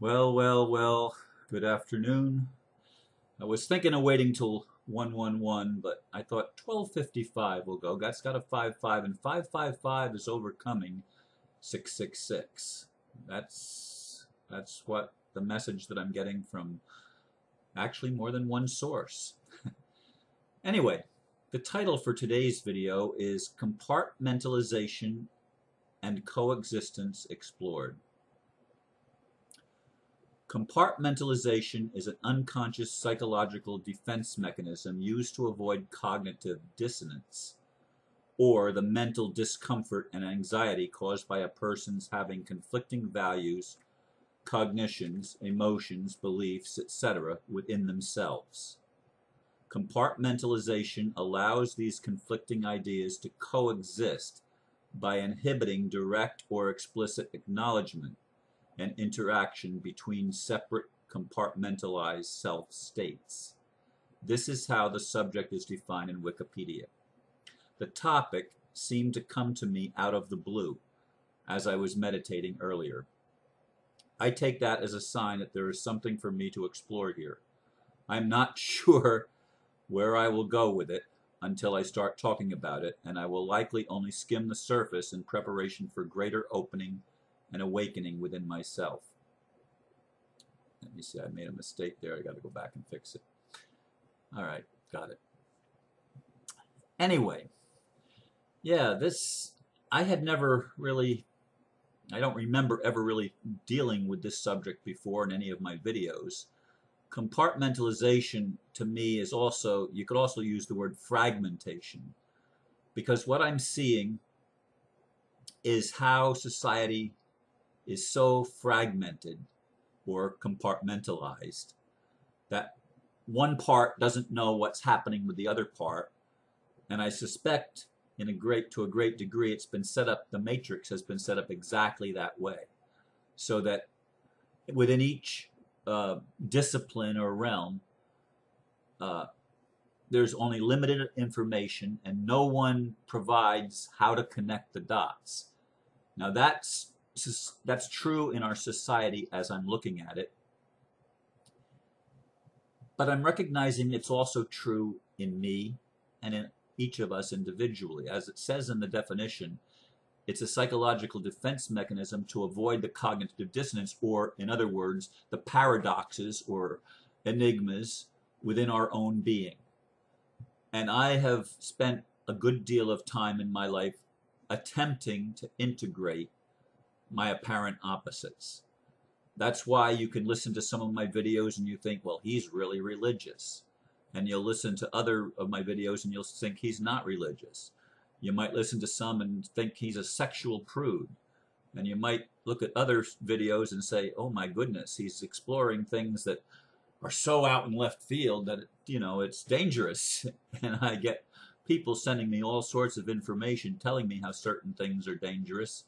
Well, good afternoon. I was thinking of waiting till 111, but I thought 12:55 will go. That's got a 55, and 555 is overcoming 666. That's what the message that I'm getting from actually more than one source. Anyway, the title for today's video is Compartmentalization and Coexistence Explored. Compartmentalization is an unconscious psychological defense mechanism used to avoid cognitive dissonance, or the mental discomfort and anxiety caused by a person's having conflicting values, cognitions, emotions, beliefs, etc. within themselves. Compartmentalization allows these conflicting ideas to coexist by inhibiting direct or explicit acknowledgement and interaction between separate compartmentalized self-states. This is how the subject is defined in Wikipedia. The topic seemed to come to me out of the blue as I was meditating earlier. I take that as a sign that there is something for me to explore here. I'm not sure where I will go with it until I start talking about it, and I will likely only skim the surface in preparation for greater opening and awakening within myself. Let me see, I made a mistake there. I got to go back and fix it. All right, got it. Anyway, yeah, I had never really, I don't remember ever really dealing with this subject before in any of my videos. Compartmentalization to me is also, you could also use the word fragmentation, because what I'm seeing is how society is so fragmented or compartmentalized that one part doesn't know what's happening with the other part, and I suspect to a great degree it's been set up, the matrix has been set up exactly that way, so that within each discipline or realm there's only limited information and no one provides how to connect the dots. Now that's true in our society as I'm looking at it, but I'm recognizing it's also true in me and in each of us individually. As it says in the definition, it's a psychological defense mechanism to avoid the cognitive dissonance, or in other words, the paradoxes or enigmas within our own being. And I have spent a good deal of time in my life attempting to integrate my apparent opposites. That's why you can listen to some of my videos and you think, well, he's really religious. And you'll listen to other of my videos and you'll think he's not religious. You might listen to some and think he's a sexual prude. And you might look at other videos and say, oh my goodness, he's exploring things that are so out in left field that, it's dangerous. And I get people sending me all sorts of information telling me how certain things are dangerous.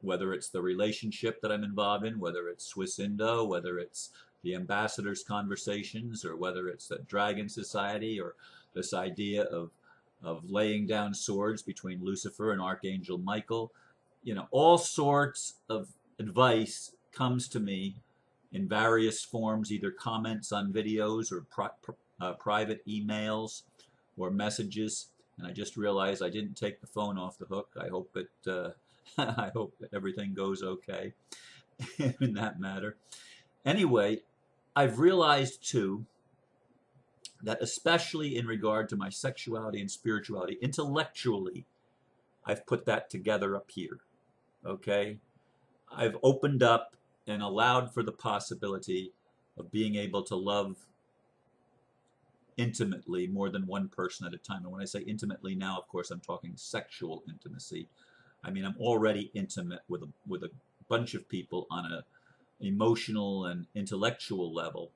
Whether it's the relationship that I'm involved in, whether it's Swiss Indo, whether it's the ambassador's conversations, or whether it's the Dragon Society, or this idea of laying down swords between Lucifer and Archangel Michael. All sorts of advice comes to me in various forms, either comments on videos or private emails or messages. And I just realized I didn't take the phone off the hook. I hope I hope that everything goes okay in that matter. Anyway, I've realized too that especially in regard to my sexuality and spirituality, intellectually, I've put that together up here, okay? I've opened up and allowed for the possibility of being able to love intimately more than one person at a time. And when I say intimately now, of course, I'm talking sexual intimacy. I mean, I'm already intimate with a bunch of people on an emotional and intellectual level,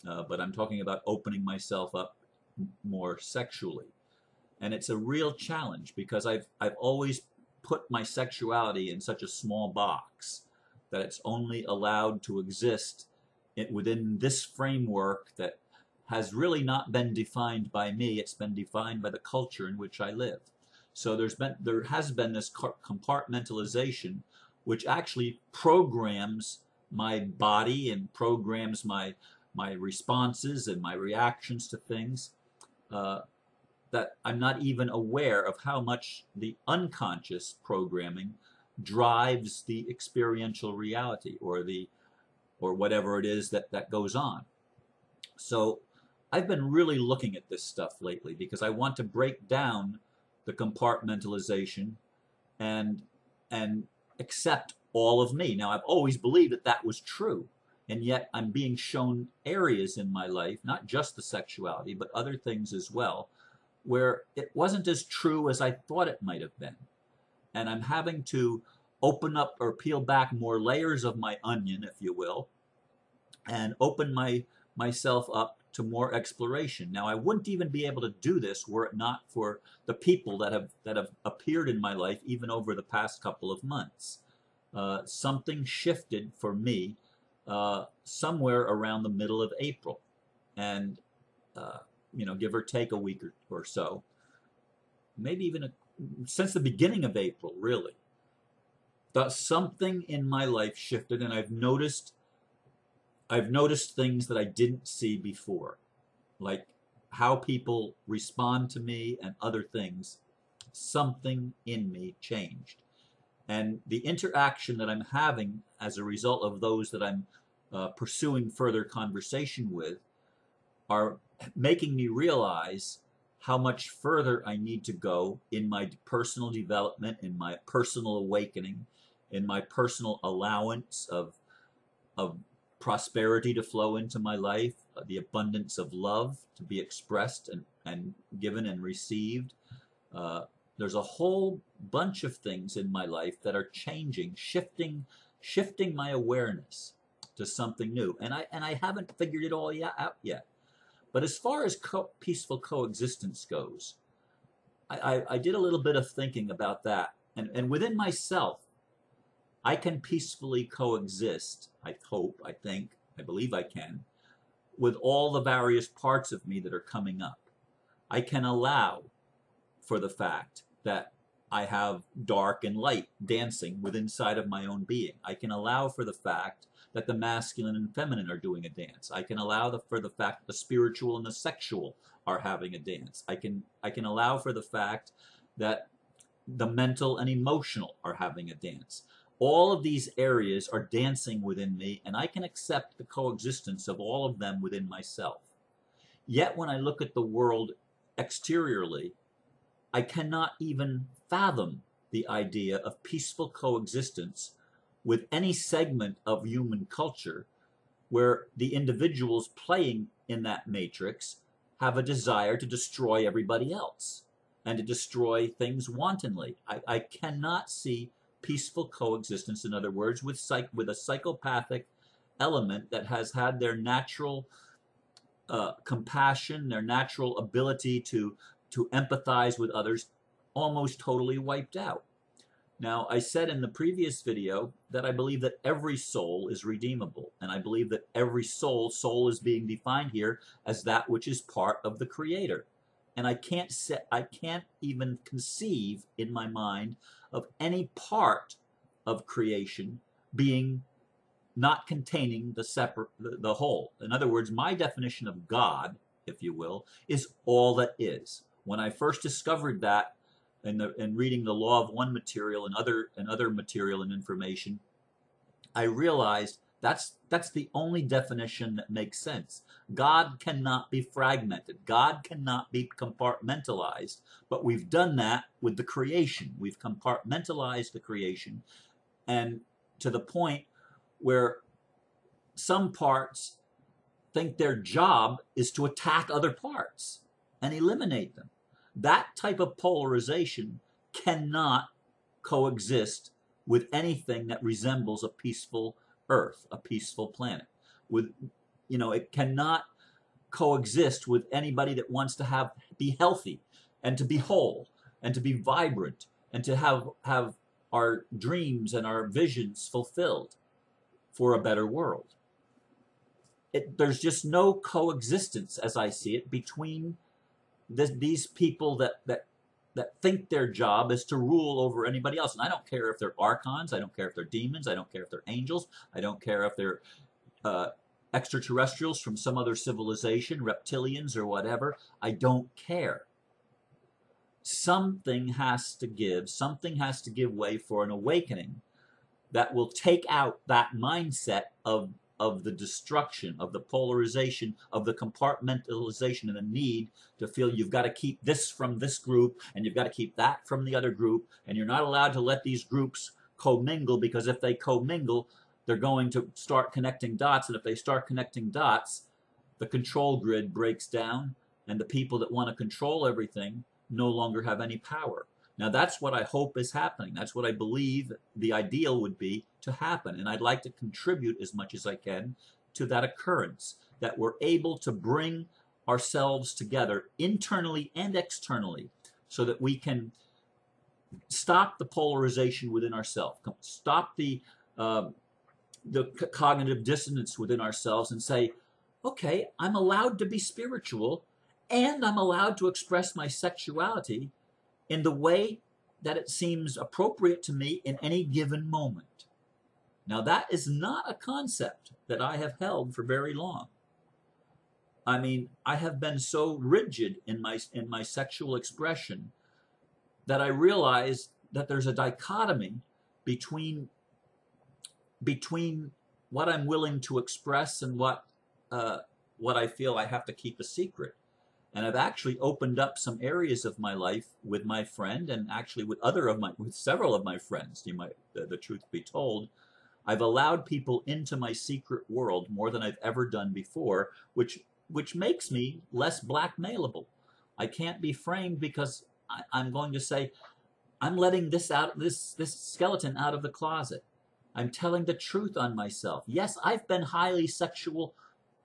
but I'm talking about opening myself up more sexually. And it's a real challenge because I've always put my sexuality in such a small box that it's only allowed to exist within this framework that has really not been defined by me. It's been defined by the culture in which I live. So there has been this compartmentalization, which actually programs my body and programs my responses and my reactions to things, that I'm not even aware of how much the unconscious programming drives the experiential reality, or whatever it is that goes on. So I've been really looking at this stuff lately because I want to break down the compartmentalization and accept all of me. Now, I've always believed that that was true, and yet I'm being shown areas in my life, not just the sexuality, but other things as well, where it wasn't as true as I thought it might have been. And I'm having to open up or peel back more layers of my onion, if you will, and open myself up to more exploration. Now, I wouldn't even be able to do this were it not for the people that have appeared in my life, even over the past couple of months. Something shifted for me somewhere around the middle of April, and give or take a week or so, maybe even since the beginning of April, really. Something in my life shifted, and I've noticed things that I didn't see before, like how people respond to me and other things. Something in me changed. And the interaction that I'm having as a result of those that I'm pursuing further conversation with are making me realize how much further I need to go in my personal development, in my personal awakening, in my personal allowance of prosperity to flow into my life, the abundance of love to be expressed and given and received. There's a whole bunch of things in my life that are changing, shifting my awareness to something new. And I haven't figured it all out yet. But as far as peaceful coexistence goes, I did a little bit of thinking about that. And within myself, I can peacefully coexist, I hope, I think, I believe I can, with all the various parts of me that are coming up. I can allow for the fact that I have dark and light dancing within inside of my own being. I can allow for the fact that the masculine and feminine are doing a dance. I can allow for the fact that the spiritual and the sexual are having a dance. I can allow for the fact that the mental and emotional are having a dance. All of these areas are dancing within me, and I can accept the coexistence of all of them within myself. Yet when I look at the world exteriorly, I cannot even fathom the idea of peaceful coexistence with any segment of human culture where the individuals playing in that matrix have a desire to destroy everybody else and to destroy things wantonly. I cannot see peaceful coexistence, in other words, with a psychopathic element that has had their natural compassion, their natural ability to empathize with others almost totally wiped out. Now, I said in the previous video that I believe that every soul is redeemable, and I believe that every soul is being defined here as that which is part of the Creator. And I can't even conceive in my mind of any part of creation being not containing the whole. In other words, my definition of God, if you will, is all that is. When I first discovered that in reading the Law of One material and other material and information, I realized that's the only definition that makes sense. God cannot be fragmented. God cannot be compartmentalized. But we've done that with the creation. We've compartmentalized the creation, and to the point where some parts think their job is to attack other parts and eliminate them. That type of polarization cannot coexist with anything that resembles a peaceful earth, a peaceful planet. It cannot coexist with anybody that wants to be healthy and to be whole and to be vibrant and to have our dreams and our visions fulfilled for a better world. There's just no coexistence, as I see it, between these people that that think their job is to rule over anybody else. And I don't care if they're archons, I don't care if they're demons, I don't care if they're angels, I don't care if they're extraterrestrials from some other civilization, reptilians or whatever. I don't care. Something has to give. Something has to give way for an awakening that will take out that mindset of the destruction, of the polarization, of the compartmentalization, and the need to feel you've got to keep this from this group, and you've got to keep that from the other group, and you're not allowed to let these groups commingle, because if they commingle, they're going to start connecting dots, and if they start connecting dots, the control grid breaks down, and the people that want to control everything no longer have any power. Now, that's what I hope is happening. That's what I believe the ideal would be to happen. And I'd like to contribute as much as I can to that occurrence, that we're able to bring ourselves together internally and externally so that we can stop the polarization within ourselves, stop the cognitive dissonance within ourselves, and say, okay, I'm allowed to be spiritual, and I'm allowed to express my sexuality in the way that it seems appropriate to me in any given moment. Now, that is not a concept that I have held for very long. I mean, I have been so rigid in my sexual expression that I realize that there's a dichotomy between what I'm willing to express and what I feel I have to keep a secret. And I've actually opened up some areas of my life with my friend, and actually with several of my friends. The truth be told, I've allowed people into my secret world more than I've ever done before, which makes me less blackmailable. I can't be framed because I'm going to say, I'm letting this skeleton out of the closet. I'm telling the truth on myself. Yes, I've been highly sexual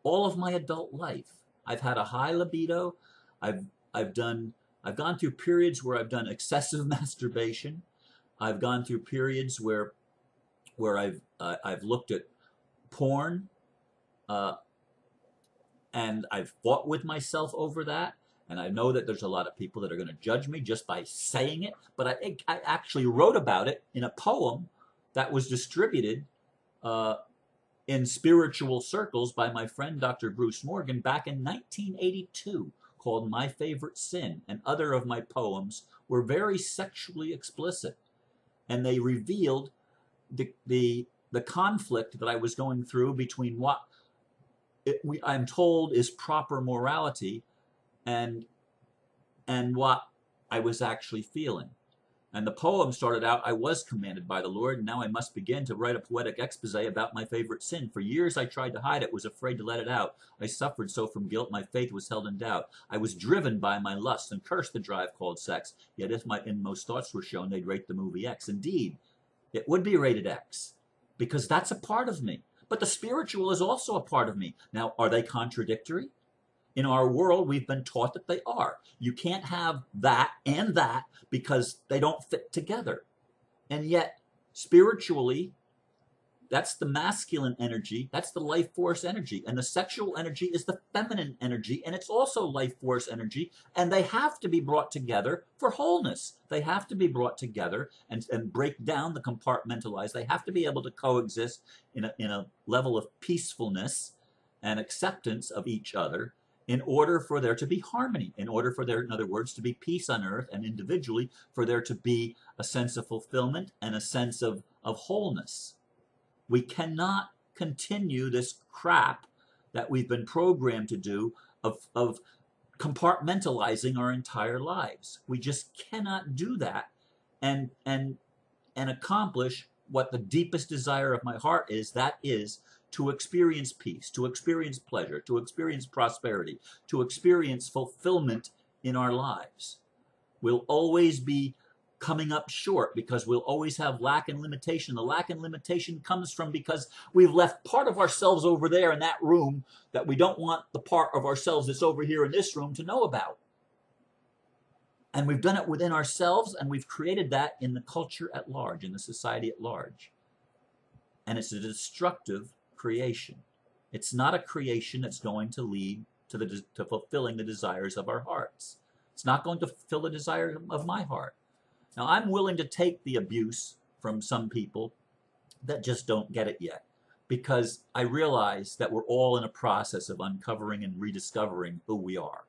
all of my adult life. I've had a high libido. I've gone through periods where I've done excessive masturbation. I've gone through periods where I've looked at porn, and I've fought with myself over that. And I know that there's a lot of people that are going to judge me just by saying it. But I actually wrote about it in a poem that was distributed in spiritual circles by my friend Dr. Bruce Morgan back in 1982, called My Favorite Sin. And other of my poems were very sexually explicit, and they revealed the conflict that I was going through between what I'm told is proper morality and what I was actually feeling. And the poem started out, I was commanded by the Lord, and now I must begin to write a poetic expose about my favorite sin. For years I tried to hide it, was afraid to let it out. I suffered so from guilt, my faith was held in doubt. I was driven by my lust and cursed the drive called sex. Yet if my inmost thoughts were shown, they'd rate the movie X. Indeed, it would be rated X, because that's a part of me. But the spiritual is also a part of me. Now, are they contradictory? In our world, we've been taught that they are. You can't have that and that because they don't fit together. And yet, spiritually, that's the masculine energy, that's the life force energy. And the sexual energy is the feminine energy, and it's also life force energy. And they have to be brought together for wholeness. They have to be brought together and break down the compartmentalized. They have to be able to coexist in a level of peacefulness and acceptance of each other, in order for there to be harmony, in order for there, in other words, to be peace on earth, and individually for there to be a sense of fulfillment and a sense of wholeness. We cannot continue this crap that we've been programmed to do of compartmentalizing our entire lives. We just cannot do that and accomplish what the deepest desire of my heart is, that is, to experience peace, to experience pleasure, to experience prosperity, to experience fulfillment in our lives. We'll always be coming up short because we'll always have lack and limitation. The lack and limitation comes from because we've left part of ourselves over there in that room that we don't want the part of ourselves that's over here in this room to know about. And we've done it within ourselves, and we've created that in the culture at large, in the society at large. And it's a destructive creation. It's not a creation that's going to lead to fulfilling the desires of our hearts. It's not going to fulfill the desire of my heart. Now, I'm willing to take the abuse from some people that just don't get it yet, because I realize that we're all in a process of uncovering and rediscovering who we are.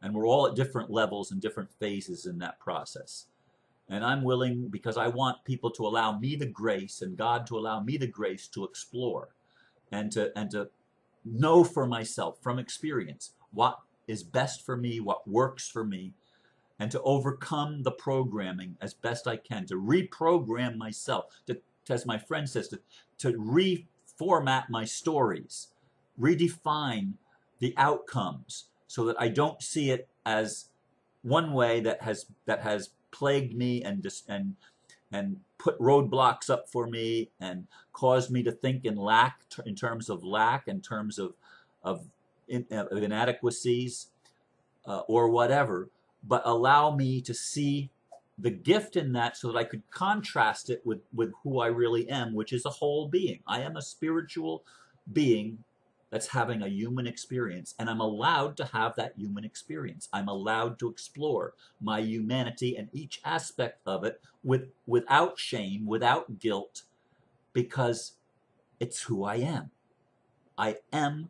And we're all at different levels and different phases in that process. And I'm willing, because I want people to allow me the grace, and God to allow me the grace to explore and to know for myself from experience what is best for me, what works for me, and to overcome the programming as best I can, to reprogram myself, to, as my friend says, to reformat my stories, redefine the outcomes so that I don't see it as one way that has plagued me and put roadblocks up for me and caused me to think in terms of lack, in terms of inadequacies or whatever, but allow me to see the gift in that so that I could contrast it with who I really am, which is a whole being. I am a spiritual being that's having a human experience, and I'm allowed to have that human experience. I'm allowed to explore my humanity and each aspect of it without shame, without guilt, because it's who I am. I am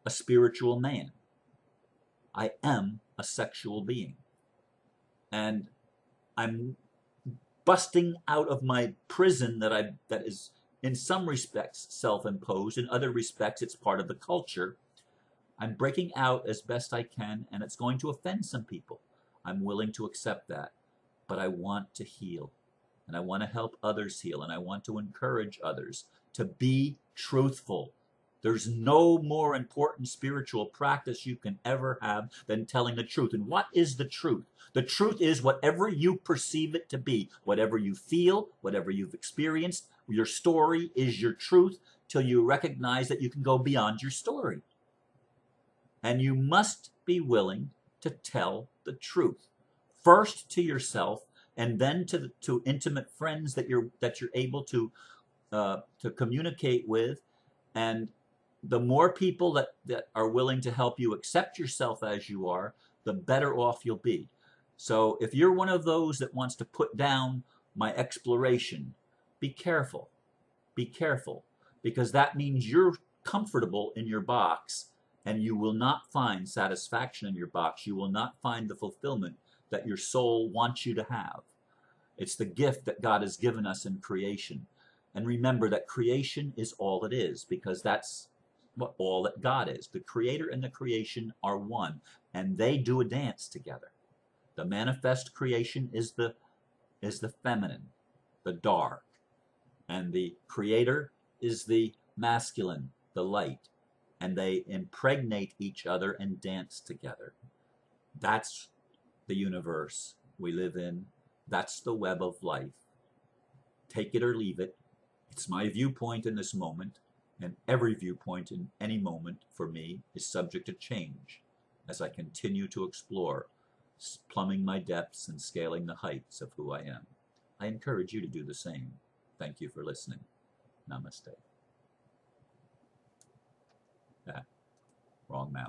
a spiritual man. I am a sexual being. And I'm busting out of my prison that is in some respects self-imposed, in other respects it's part of the culture. I'm breaking out as best I can, and it's going to offend some people. I'm willing to accept that, but I want to heal, and I want to help others heal, and I want to encourage others to be truthful. There's no more important spiritual practice you can ever have than telling the truth. And what is the truth? The truth is whatever you perceive it to be, whatever you feel, whatever you've experienced. Your story is your truth till you recognize that you can go beyond your story. And you must be willing to tell the truth, first to yourself, and then to intimate friends that you're able to communicate with. And the more people that are willing to help you accept yourself as you are, the better off you'll be. So if you're one of those that wants to put down my exploration, be careful. Be careful, because that means you're comfortable in your box, and you will not find satisfaction in your box. You will not find the fulfillment that your soul wants you to have. It's the gift that God has given us in creation. And remember that creation is all it is, because that's what all that God is. The creator and the creation are one, and they do a dance together. The manifest creation is the feminine, the dark, and the creator is the masculine, the light, and they impregnate each other and dance together. That's the universe we live in. That's the web of life. Take it or leave it. It's my viewpoint in this moment, and every viewpoint in any moment for me is subject to change as I continue to explore, plumbing my depths and scaling the heights of who I am. I encourage you to do the same. Thank you for listening. Namaste. Wrong mouth.